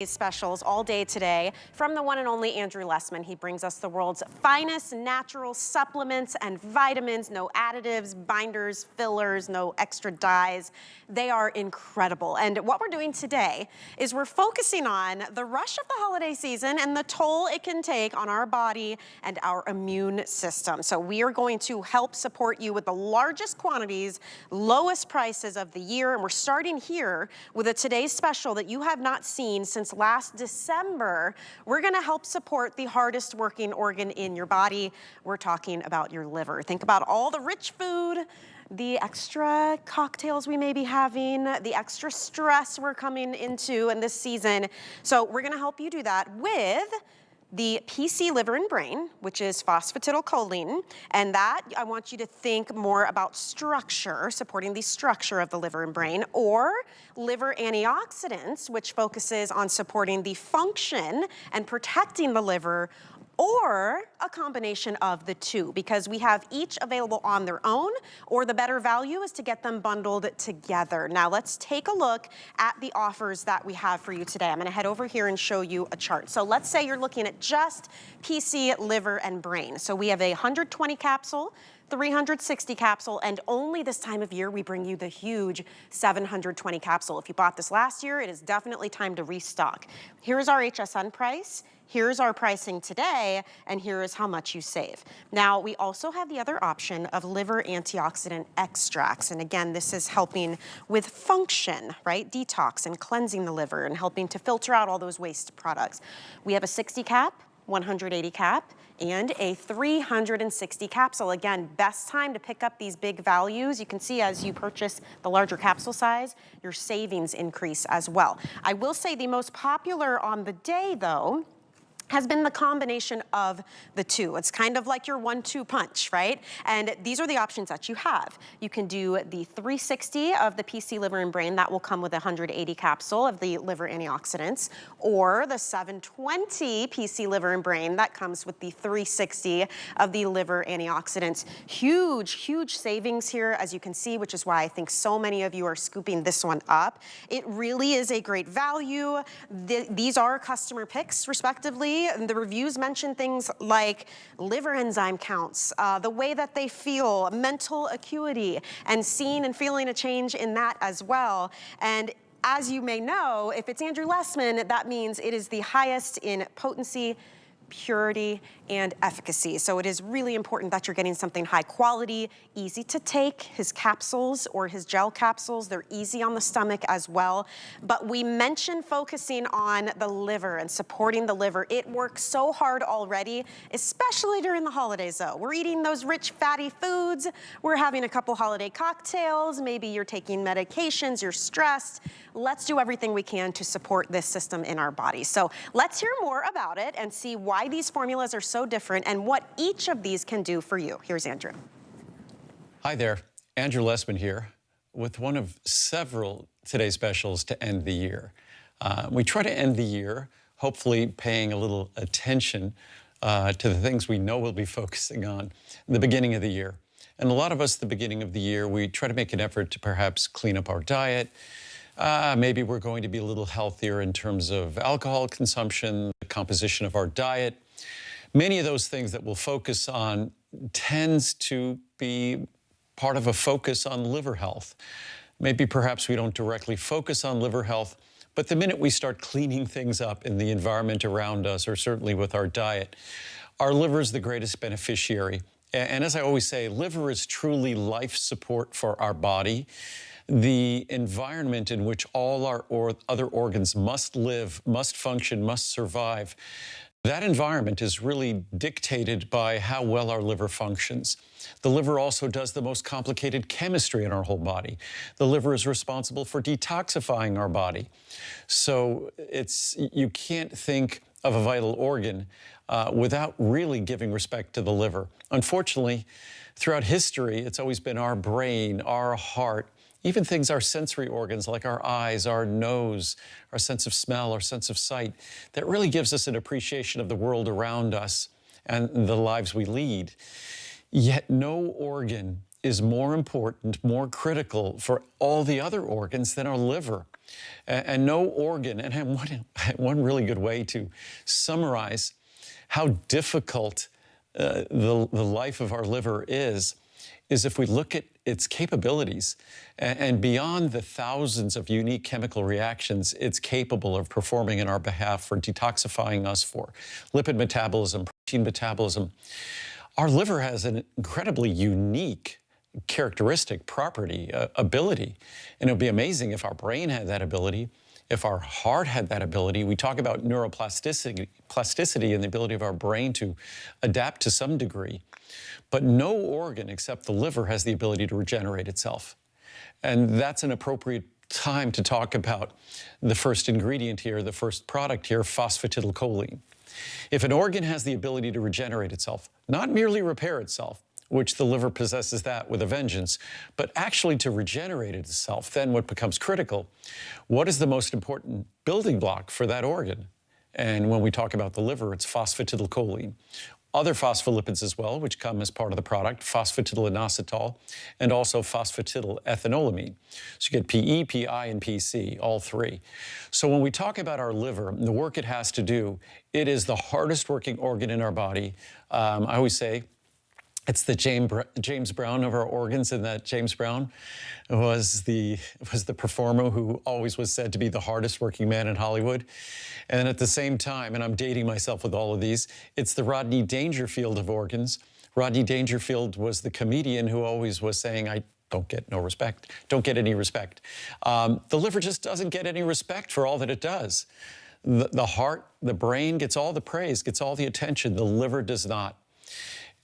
Specials all day today from the one and only Andrew Lessman. He brings us the world's finest natural supplements and vitamins, no additives, binders, fillers, no extra dyes. They are incredible. And what we're doing today is we're focusing on the rush of the holiday season and the toll it can take on our body and our immune system. So we are going to help support you with the largest quantities, lowest prices of the year. And we're starting here with a today's special that you have not seen since last December. We're gonna help support the hardest working organ in your body. We're talking about your liver. Think about all the rich food, the extra cocktails we may be having, the extra stress we're coming into in this season. So we're gonna help you do that with the PC liver and brain, which is phosphatidylcholine, and that I want you to think more about structure, supporting the structure of the liver and brain, or liver antioxidants, which focuses on supporting the function and protecting the liver, or a combination of the two, because we have each available on their own, or the better value is to get them bundled together. Now let's take a look at the offers that we have for you today. I'm gonna head over here and show you a chart. So let's say you're looking at just PC, liver, and brain. So we have a 120 capsule, 360 capsule, and only this time of year we bring you the huge 720 capsule. If you bought this last year, it is definitely time to restock. Here's our HSN price. Here's our pricing today, and here is how much you save. Now, we also have the other option of liver antioxidant extracts. And again, this is helping with function, right? Detox and cleansing the liver and helping to filter out all those waste products. We have a 60 cap, 180 cap, and a 360 capsule. Again, best time to pick up these big values. You can see as you purchase the larger capsule size, your savings increase as well. I will say the most popular on the day, though, has been the combination of the two. It's kind of like your 1-2 punch, right? And these are the options that you have. You can do the 360 of the PC liver and brain. That will come with a 180 capsule of the liver antioxidants, or the 720 PC liver and brain. That comes with the 360 of the liver antioxidants. Huge, huge savings here, as you can see, which is why I think so many of you are scooping this one up. It really is a great value. These are customer picks, respectively. And the reviews mention things like liver enzyme counts, the way that they feel, mental acuity, and seeing and feeling a change in that as well. And as you may know, if it's Andrew Lessman, that means it is the highest in potency, purity, and efficacy. So it is really important that you're getting something high quality, easy to take. His capsules or his gel capsules, they're easy on the stomach as well. But we mentioned focusing on the liver and supporting the liver. It works so hard already, especially during the holidays though. We're eating those rich fatty foods. We're having a couple holiday cocktails. Maybe you're taking medications, you're stressed. Let's do everything we can to support this system in our body. So let's hear more about it and see why these formulas are so different and what each of these can do for you. Here's Andrew. Hi there, Andrew Lessman here with one of several today's specials to end the year. We try to end the year hopefully paying a little attention to the things we know we'll be focusing on in the beginning of the year. And a lot of us at the beginning of the year, we try to make an effort to perhaps clean up our diet. Maybe we're going to be a little healthier in terms of alcohol consumption, the composition of our diet. Many of those things that we'll focus on tends to be part of a focus on liver health. Maybe perhaps we don't directly focus on liver health, but the minute we start cleaning things up in the environment around us, or certainly with our diet, our liver is the greatest beneficiary. And as I always say, liver is truly life support for our body. The environment in which all our other organs must live, must function, must survive, that environment is really dictated by how well our liver functions. The liver also does the most complicated chemistry in our whole body. The liver is responsible for detoxifying our body. So you can't think of a vital organ without really giving respect to the liver. Unfortunately, throughout history, it's always been our brain, our heart, even things, our sensory organs like our eyes, our nose, our sense of smell, our sense of sight, that really gives us an appreciation of the world around us and the lives we lead. Yet no organ is more important, more critical for all the other organs than our liver. And no organ, and one really good way to summarize how difficult the life of our liver is if we look at its capabilities and beyond the thousands of unique chemical reactions it's capable of performing in our behalf for detoxifying us, for lipid metabolism, protein metabolism. Our liver has an incredibly unique characteristic, property, ability. And it would be amazing if our brain had that ability, if our heart had that ability. We talk about plasticity and the ability of our brain to adapt to some degree. But no organ except the liver has the ability to regenerate itself. And that's an appropriate time to talk about the first ingredient here, the first product here, phosphatidylcholine. If an organ has the ability to regenerate itself, not merely repair itself, which the liver possesses that with a vengeance, but actually to regenerate itself, then what becomes critical, what is the most important building block for that organ? And when we talk about the liver, it's phosphatidylcholine. Other phospholipids as well, which come as part of the product, phosphatidylinositol, and also phosphatidylethynolamine. So you get PE, PI, and PC, all three. So when we talk about our liver, the work it has to do, it is the hardest working organ in our body. I always say, it's the James Brown of our organs, and that James Brown was the performer who always was said to be the hardest working man in Hollywood. And at the same time, and I'm dating myself with all of these, it's the Rodney Dangerfield of organs. Rodney Dangerfield was the comedian who always was saying, I don't get no respect, don't get any respect. The liver just doesn't get any respect for all that it does. The heart, the brain gets all the praise, gets all the attention. The liver does not.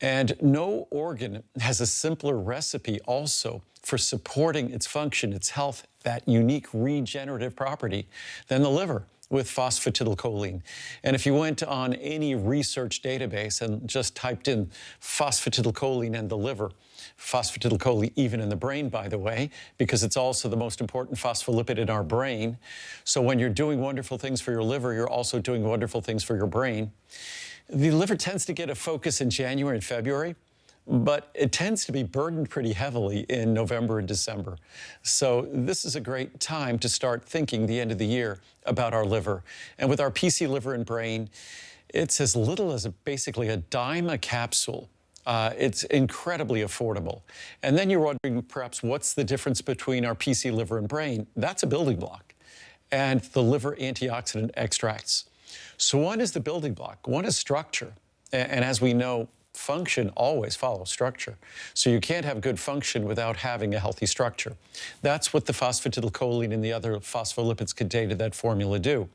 And no organ has a simpler recipe also for supporting its function, its health, that unique regenerative property than the liver with phosphatidylcholine. And if you went on any research database and just typed in phosphatidylcholine and the liver, phosphatidylcholine even in the brain, by the way, because it's also the most important phospholipid in our brain. So when you're doing wonderful things for your liver, you're also doing wonderful things for your brain. The liver tends to get a focus in January and February, but it tends to be burdened pretty heavily in November and December. So this is a great time to start thinking the end of the year about our liver. And with our PC liver and brain, it's as little as basically a dime a capsule. It's incredibly affordable. And then you're wondering perhaps what's the difference between our PC liver and brain? That's a building block. And the liver antioxidant extracts. So one is the building block, one is structure. And as we know, function always follows structure. So you can't have good function without having a healthy structure. That's what the phosphatidylcholine and the other phospholipids contained in that formula do.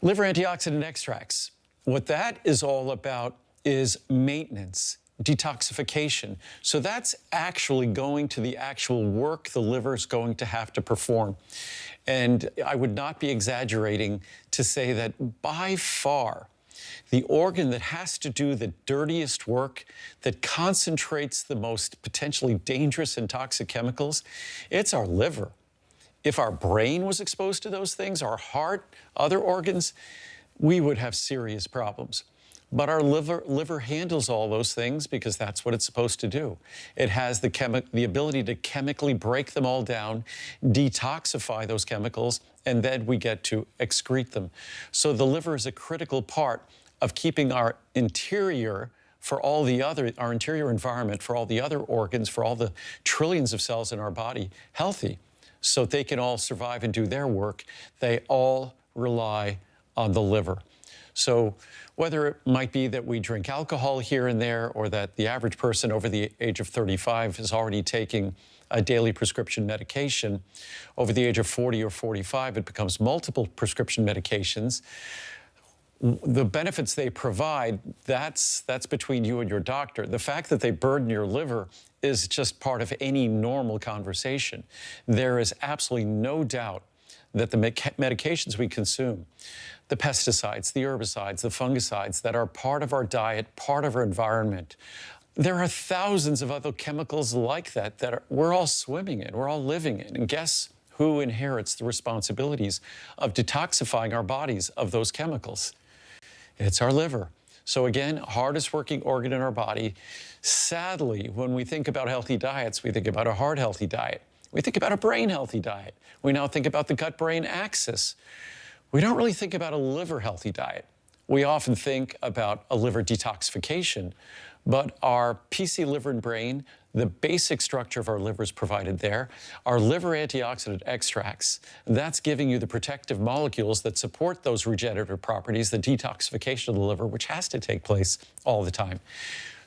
Liver antioxidant extracts, what that is all about is maintenance, detoxification. So that's actually going to the actual work the liver is going to have to perform. And I would not be exaggerating to say that by far, the organ that has to do the dirtiest work, that concentrates the most potentially dangerous and toxic chemicals, it's our liver. If our brain was exposed to those things, our heart, other organs, we would have serious problems. But our liver handles all those things because that's what it's supposed to do. It has the ability to chemically break them all down, detoxify those chemicals, and then we get to excrete them. So the liver is a critical part of keeping our interior our interior environment for all the other organs, for all the trillions of cells in our body healthy, so they can all survive and do their work. They all rely on the liver. So whether it might be that we drink alcohol here and there, or that the average person over the age of 35 is already taking a daily prescription medication, over the age of 40 or 45, it becomes multiple prescription medications. The benefits they provide, that's between you and your doctor. The fact that they burden your liver is just part of any normal conversation. There is absolutely no doubt that the medications we consume, the pesticides, the herbicides, the fungicides that are part of our diet, part of our environment, there are thousands of other chemicals like that we're all swimming in, we're all living in. And guess who inherits the responsibilities of detoxifying our bodies of those chemicals? It's our liver. So again, hardest working organ in our body. Sadly, when we think about healthy diets, we think about a heart healthy diet. We think about a brain healthy diet. We now think about the gut-brain axis. We don't really think about a liver healthy diet. We often think about a liver detoxification, but our PC liver and brain, the basic structure of our liver is provided there. Our liver antioxidant extracts, that's giving you the protective molecules that support those regenerative properties, the detoxification of the liver, which has to take place all the time.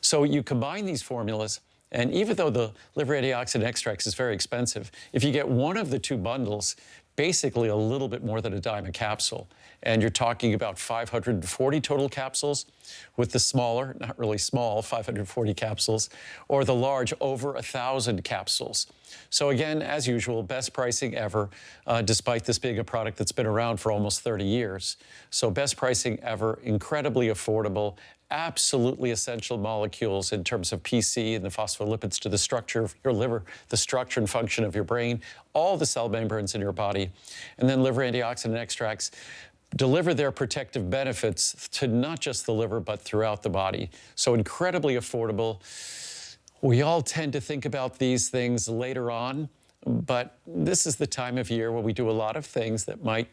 So you combine these formulas, and even though the liver antioxidant extracts is very expensive, if you get one of the two bundles, basically a little bit more than a dime a capsule, and you're talking about 540 total capsules with the smaller, not really small, 540 capsules, or the large, over 1,000 capsules. So again, as usual, best pricing ever, despite this being a product that's been around for almost 30 years. So best pricing ever, incredibly affordable, absolutely essential molecules in terms of PC and the phospholipids to the structure of your liver, the structure and function of your brain, all the cell membranes in your body, and then liver antioxidant extracts deliver their protective benefits to not just the liver, but throughout the body. So incredibly affordable. We all tend to think about these things later on, but this is the time of year where we do a lot of things that might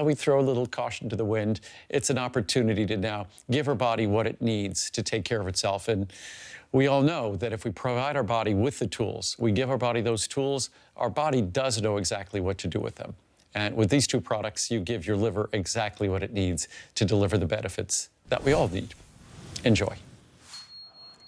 we throw a little caution to the wind. It's an opportunity to now give our body what it needs to take care of itself. And we all know that if we provide our body with the tools, we give our body those tools, our body does know exactly what to do with them. And with these two products, you give your liver exactly what it needs to deliver the benefits that we all need. Enjoy.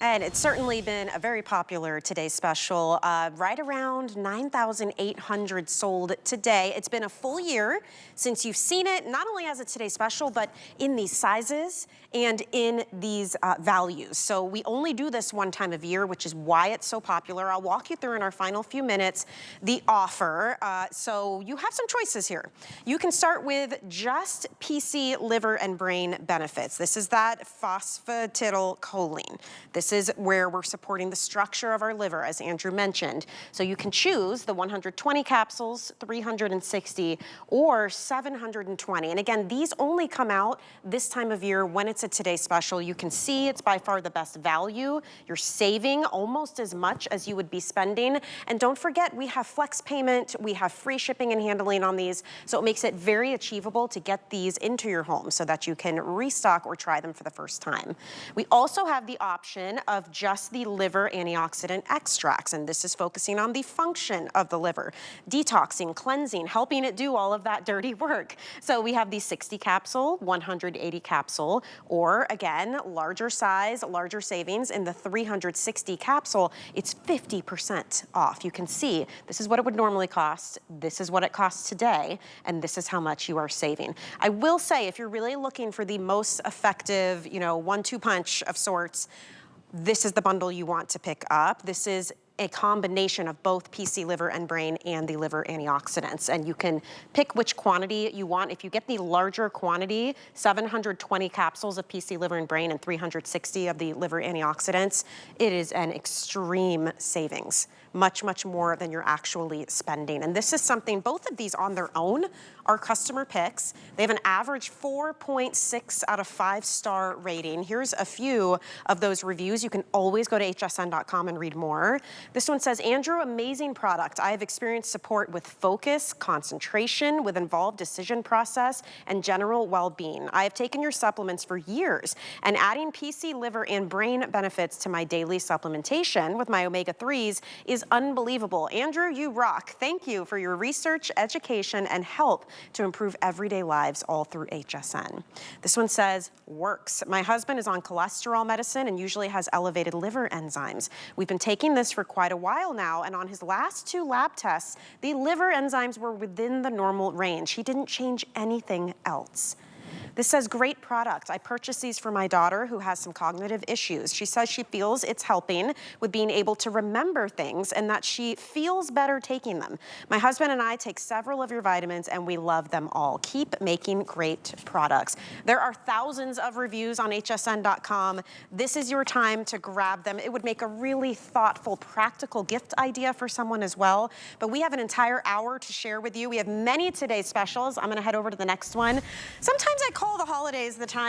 And it's certainly been a very popular Today Special, right around 9,800 sold today. It's been a full year since you've seen it, not only as a Today Special, but in these sizes and in these values. So we only do this one time of year, which is why it's so popular. I'll walk you through in our final few minutes the offer. So you have some choices here. You can start with just PC liver and brain benefits. This is that phosphatidylcholine. This is where we're supporting the structure of our liver, as Andrew mentioned. So you can choose the 120 capsules, 360, or 720. And again, these only come out this time of year when it's a Today Special. You can see it's by far the best value. You're saving almost as much as you would be spending. And don't forget, we have flex payment, we have free shipping and handling on these. So it makes it very achievable to get these into your home so that you can restock or try them for the first time. We also have the option of just the liver antioxidant extracts, and this is focusing on the function of the liver, detoxing, cleansing, helping it do all of that dirty work. So we have the 60 capsule, 180 capsule, or again, larger size, larger savings in the 360 capsule. It's 50% off. You can see this is what it would normally cost, this is what it costs today, and this is how much you are saving. I will say, if you're really looking for the most effective, you know, 1-2 punch of sorts, this is the bundle you want to pick up. This is a combination of both PC liver and brain and the liver antioxidants. And you can pick which quantity you want. If you get the larger quantity, 720 capsules of PC liver and brain and 360 of the liver antioxidants, it is an extreme savings. Much, much more than you're actually spending. And this is something, both of these on their own are customer picks. They have an average 4.6 out of 5-star rating. Here's a few of those reviews. You can always go to hsn.com and read more. This one says, Andrew, amazing product. I have experienced support with focus, concentration, with involved decision process, and general well-being. I have taken your supplements for years, and adding PC liver and brain benefits to my daily supplementation with my omega-3s is unbelievable. Andrew, you rock. Thank you for your research, education, and help to improve everyday lives all through HSN. This one says, works. My husband is on cholesterol medicine and usually has elevated liver enzymes. We've been taking this for quite a while now, and on his last 2 lab tests, the liver enzymes were within the normal range. He didn't change anything else. This says, great product. I purchased these for my daughter who has some cognitive issues. She says she feels it's helping with being able to remember things and that she feels better taking them. My husband and I take several of your vitamins and we love them all. Keep making great products. There are thousands of reviews on hsn.com. This is your time to grab them. It would make a really thoughtful, practical gift idea for someone as well. But we have an entire hour to share with you. We have many today's specials. I'm gonna head over to the next one. Sometimes I call the holidays the time